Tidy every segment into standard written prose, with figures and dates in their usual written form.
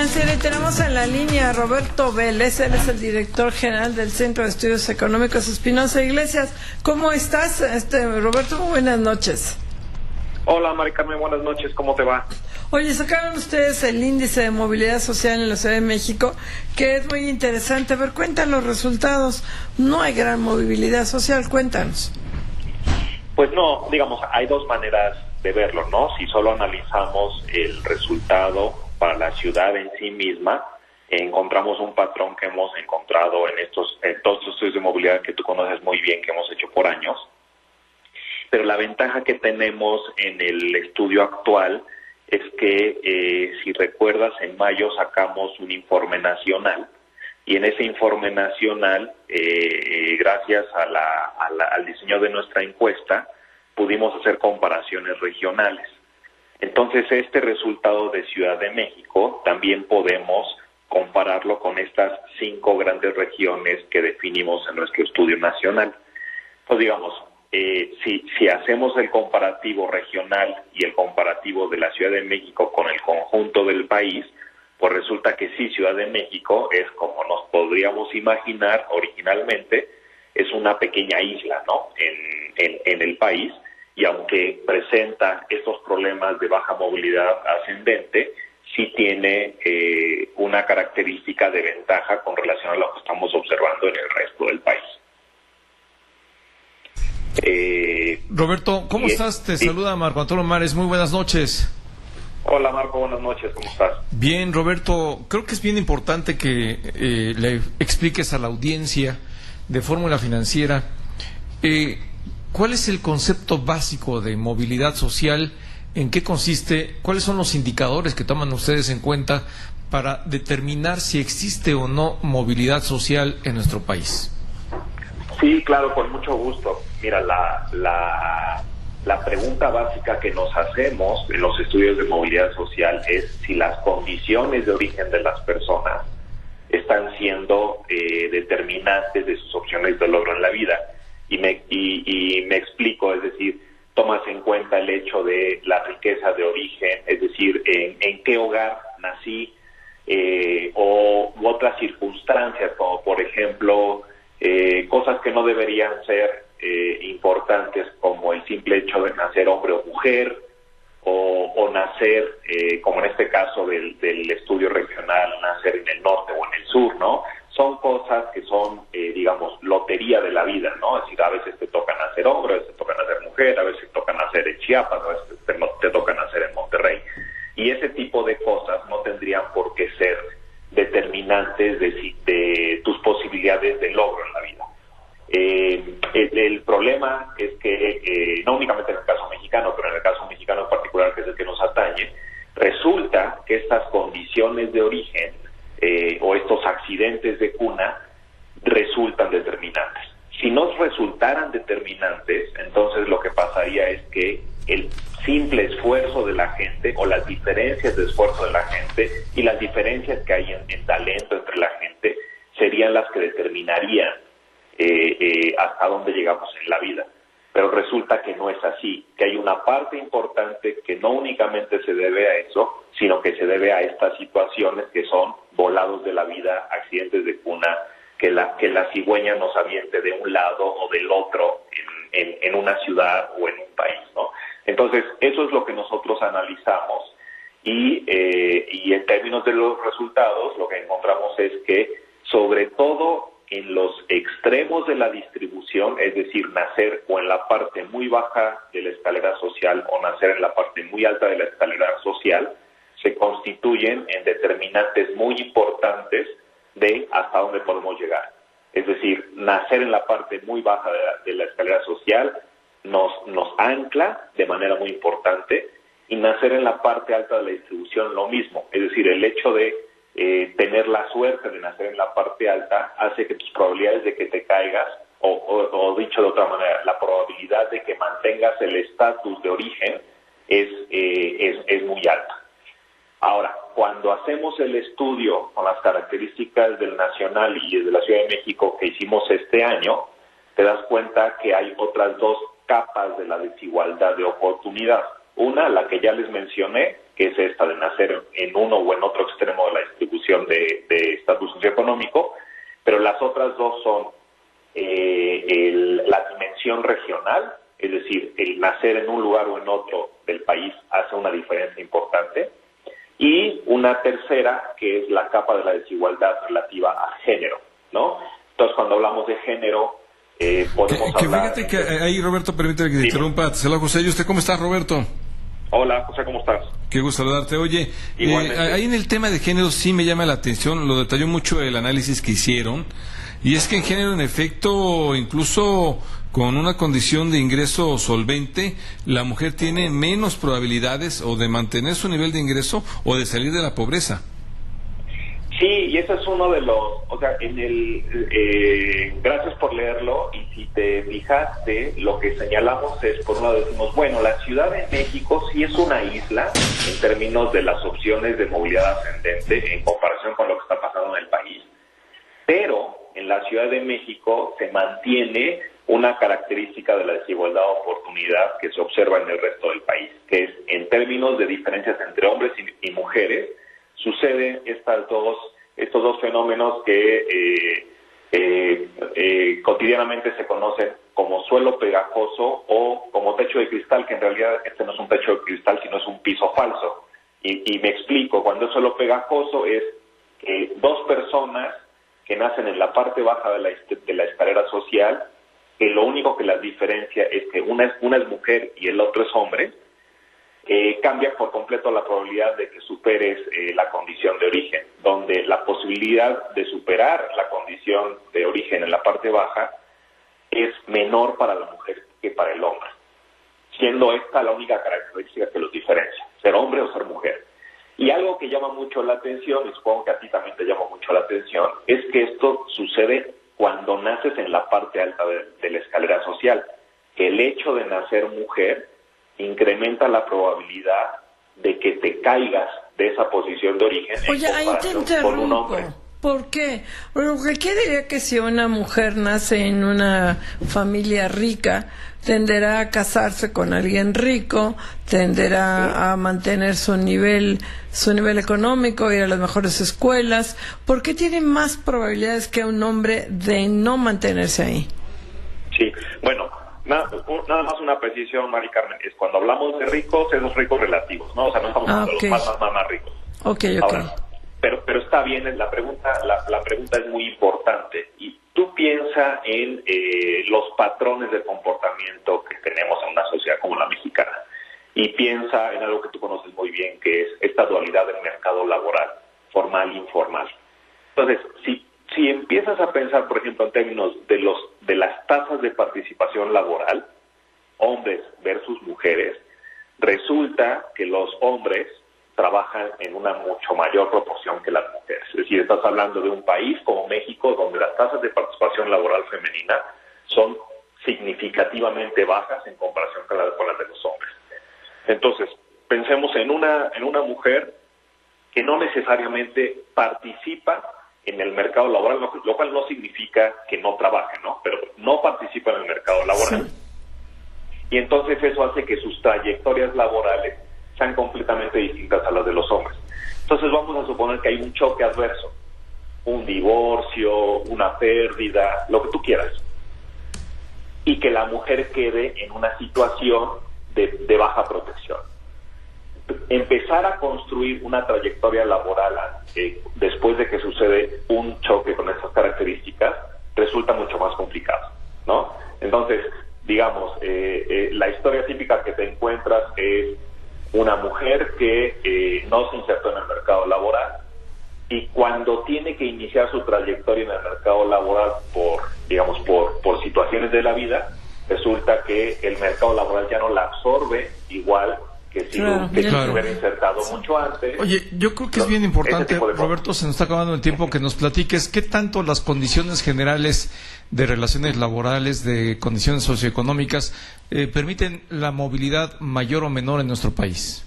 Financiera, y tenemos en la línea a Roberto Vélez. Él es el director general del Centro de Estudios Económicos Espinosa Iglesias. ¿Cómo estás, Roberto? Buenas noches. Hola, Mari Carmen, buenas noches. ¿Cómo te va? Oye, sacaron ustedes el índice de movilidad social en la Ciudad de México, que es muy interesante. A ver, cuentan los resultados. No hay gran movilidad social, cuéntanos. Pues no, digamos, hay dos maneras de verlo, ¿no? Si solo analizamos el resultado para la ciudad en sí misma, encontramos un patrón que hemos encontrado en todos estos estudios de movilidad que tú conoces muy bien, que hemos hecho por años. Pero la ventaja que tenemos en el estudio actual es que, si recuerdas, en mayo sacamos un informe nacional, y en ese informe nacional, gracias al diseño de nuestra encuesta, pudimos hacer comparaciones regionales. Entonces, este resultado de Ciudad de México también podemos compararlo con estas 5 grandes regiones que definimos en nuestro estudio nacional. Pues digamos, si hacemos el comparativo regional y el comparativo de la Ciudad de México con el conjunto del país, pues resulta que sí, Ciudad de México es, como nos podríamos imaginar originalmente, es una pequeña isla, ¿no?, en el país, y aunque presenta estos problemas de baja movilidad ascendente, sí tiene una característica de ventaja con relación a lo que estamos observando en el resto del país. Roberto, ¿cómo estás? Te saluda Marco Antonio Mares, muy buenas noches. Hola Marco, buenas noches, ¿cómo estás? Bien, Roberto, creo que es bien importante que le expliques a la audiencia de Fórmula Financiera ¿cuál es el concepto básico de movilidad social? ¿En qué consiste? ¿Cuáles son los indicadores que toman ustedes en cuenta para determinar si existe o no movilidad social en nuestro país? Sí, claro, con mucho gusto. Mira, la pregunta básica que nos hacemos en los estudios de movilidad social es si las condiciones de origen de las personas están siendo determinantes de sus opciones de logro en la vida. Y me explico, es decir, tomas en cuenta el hecho de la riqueza de origen, es decir, en qué hogar nací, u otras circunstancias, como por ejemplo, cosas que no deberían ser importantes, como el simple hecho de nacer hombre o mujer, o nacer, como en este caso del estudio regional, nacer en el norte o en el sur, ¿no? Son cosas que son, digamos, lotería de la vida, ¿no? Es decir, a veces te toca nacer hombre, a veces te toca nacer mujer, a veces te toca nacer en Chiapas, a veces te toca nacer en Monterrey. Y ese tipo de cosas no tendrían por qué ser determinantes de tus posibilidades de logro en la vida. El problema es que, no únicamente en el caso mexicano, pero en el caso mexicano en particular, que es el que nos atañe, resulta que estas condiciones de origen o estos accidentes de cuna resultan determinantes. Si no resultaran determinantes, entonces lo que pasaría es que el simple esfuerzo de la gente, o las diferencias de esfuerzo de la gente y las diferencias que hay en talento entre la gente, serían las que determinarían hasta dónde llegamos en la vida. Pero resulta que no es así, que hay una parte importante que no únicamente se debe a eso, sino que se debe a estas situaciones que son volados de la vida, accidentes de cuna, que la cigüeña nos aviente de un lado o del otro en una ciudad o en un país, ¿no? Entonces, eso es lo que nosotros analizamos, y en términos de los resultados, lo que encontramos es que, sobre todo en los extremos de la distribución, es decir, nacer o en la parte muy baja de la escalera social o nacer en la parte muy alta de la escalera social, se constituyen en determinantes muy importantes de hasta dónde podemos llegar. Es decir, nacer en la parte muy baja de la escalera social nos ancla de manera muy importante, y nacer en la parte alta de la distribución lo mismo. Es decir, el hecho de tener la suerte de nacer en la parte alta hace que tus probabilidades de que te caigas, o dicho de otra manera, la probabilidad de que mantengas el estatus de origen es muy alta. Ahora, cuando hacemos el estudio con las características del Nacional y de la Ciudad de México que hicimos este año, te das cuenta que hay otras 2 capas de la desigualdad de oportunidad. Una, la que ya les mencioné, que es esta de nacer en uno o en otro extremo de la distribución de estatus socioeconómico, pero las otras dos son la dimensión regional, es decir, el nacer en un lugar o en otro del país hace una diferencia importante, y una tercera que es la capa de la desigualdad relativa a género, ¿no? Entonces, cuando hablamos de género, podemos hablar... Fíjate que ahí, Roberto, permíteme que te interrumpa. Te saluda José. ¿Y usted cómo está, Roberto? Hola, José, ¿cómo estás? Qué gusto saludarte. Oye, ahí en el tema de género sí me llama la atención, lo detalló mucho el análisis que hicieron, y es que en género, en efecto, incluso con una condición de ingreso solvente, la mujer tiene menos probabilidades o de mantener su nivel de ingreso o de salir de la pobreza. Sí, y ese es uno de los, o sea, gracias por leerlo, y si te fijaste, lo que señalamos es, por un lado decimos, bueno, la Ciudad de México sí es una isla en términos de las opciones de movilidad ascendente en comparación con lo que está pasando en el país, pero en la Ciudad de México se mantiene una característica de la desigualdad de oportunidad que se observa en el resto del país, que es en términos de diferencias entre hombres y mujeres, suceden estos dos fenómenos que cotidianamente se conocen como suelo pegajoso o como techo de cristal, que en realidad este no es un techo de cristal, sino es un piso falso. Y me explico, cuando es suelo pegajoso es que dos personas que nacen en la parte baja de la escalera social, que lo único que las diferencia es que una es mujer y el otro es hombre, cambia por completo la probabilidad de que superes la condición de origen, donde la posibilidad de superar la condición de origen en la parte baja es menor para la mujer que para el hombre, siendo esta la única característica que los diferencia, ser hombre o ser mujer. Y algo que llama mucho la atención, y supongo que a ti también te llama mucho la atención, es que esto sucede cuando naces en la parte alta de la escalera social. El hecho de nacer mujer incrementa la probabilidad de que te caigas de esa posición de origen. Oye, ahí te interrumpo. ¿Por qué? Porque ¿qué diría que si una mujer nace en una familia rica, tenderá a casarse con alguien rico, tenderá a mantener su nivel económico, ir a las mejores escuelas? ¿Por qué tiene más probabilidades que un hombre de no mantenerse ahí? Sí, bueno, nada más una precisión, Mari Carmen, es cuando hablamos de ricos, esos ricos relativos, ¿no? O sea, no estamos hablando de los más ricos. Okay. Ahora, pero está bien, la pregunta es muy importante, y tú piensa en los patrones de comportamiento que tenemos en una sociedad como la mexicana, y piensa en algo que tú conoces muy bien, que es esta dualidad del mercado laboral, formal e informal. Entonces, si empiezas a pensar, por ejemplo, en términos de las tasas de participación laboral, hombres versus mujeres, resulta que los hombres trabajan en una mucho mayor proporción que las mujeres. Es decir, estás hablando de un país como México, donde las tasas de participación laboral femenina son significativamente bajas en comparación con las de los hombres. Entonces, pensemos en una mujer que no necesariamente participa en el mercado laboral, lo cual no significa que no trabaje, ¿no? Pero no participa en el mercado laboral. Sí. Y entonces eso hace que sus trayectorias laborales sean completamente distintas a las de los hombres. Entonces vamos a suponer que hay un choque adverso, un divorcio, una pérdida, lo que tú quieras, y que la mujer quede en una situación de baja protección. Empezar a construir una trayectoria laboral después de que sucede un choque con esas características resulta mucho más complicado, ¿no? Entonces, digamos, la historia típica que te encuentras es una mujer que no se insertó en el mercado laboral, y cuando tiene que iniciar su trayectoria en el mercado laboral por situaciones de la vida, resulta que el mercado laboral ya no la absorbe igual que si lo hubiera insertado mucho antes. Oye, yo creo que es bien importante, Roberto, se nos está acabando el tiempo, que nos platiques qué tanto las condiciones generales de relaciones laborales, de condiciones socioeconómicas, permiten la movilidad mayor o menor en nuestro país.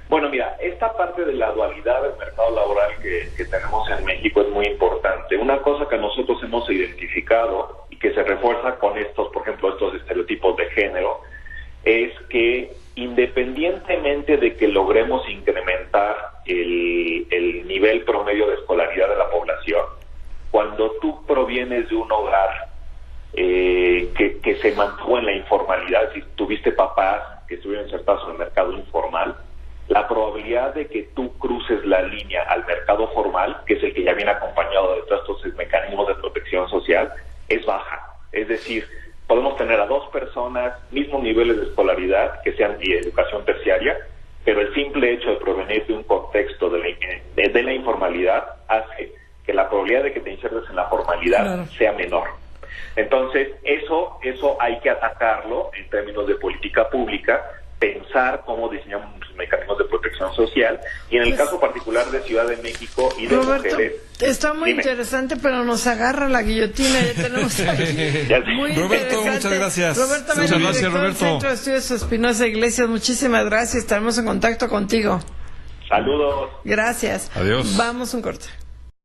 Bueno, mira, esta parte de la dualidad del mercado laboral que tenemos en México es muy importante. Una cosa que nosotros hemos identificado y que se refuerza con estos, por ejemplo, estos estereotipos de género, es que independientemente de que logremos incrementar el nivel promedio de escolaridad de la población, cuando tú provienes de un hogar que se mantuvo en la informalidad, si tuviste papás que estuvieron insertados en el mercado informal, la probabilidad de que tú cruces la línea al mercado formal, que es el que ya viene acompañado de todos estos mecanismos de protección social, es baja. Es decir, podemos tener a dos personas, mismos niveles de escolaridad, que sean de educación terciaria, pero el simple hecho de provenir de un contexto de la informalidad hace que la probabilidad de que te insertes en la formalidad sea menor. Entonces, eso hay que atacarlo en términos de política pública, pensar cómo diseñamos mecanismos de protección social, y en el caso particular de Ciudad de México y de Roberto, mujeres... Está muy interesante, pero nos agarra la guillotina, ya tenemos aquí. Muy Roberto, muchas gracias. Roberto, muchas gracias, Roberto. Centro de Estudios Espinosa Iglesias, muchísimas gracias, estaremos en contacto contigo. Saludos. Gracias. Adiós. Vamos un corte.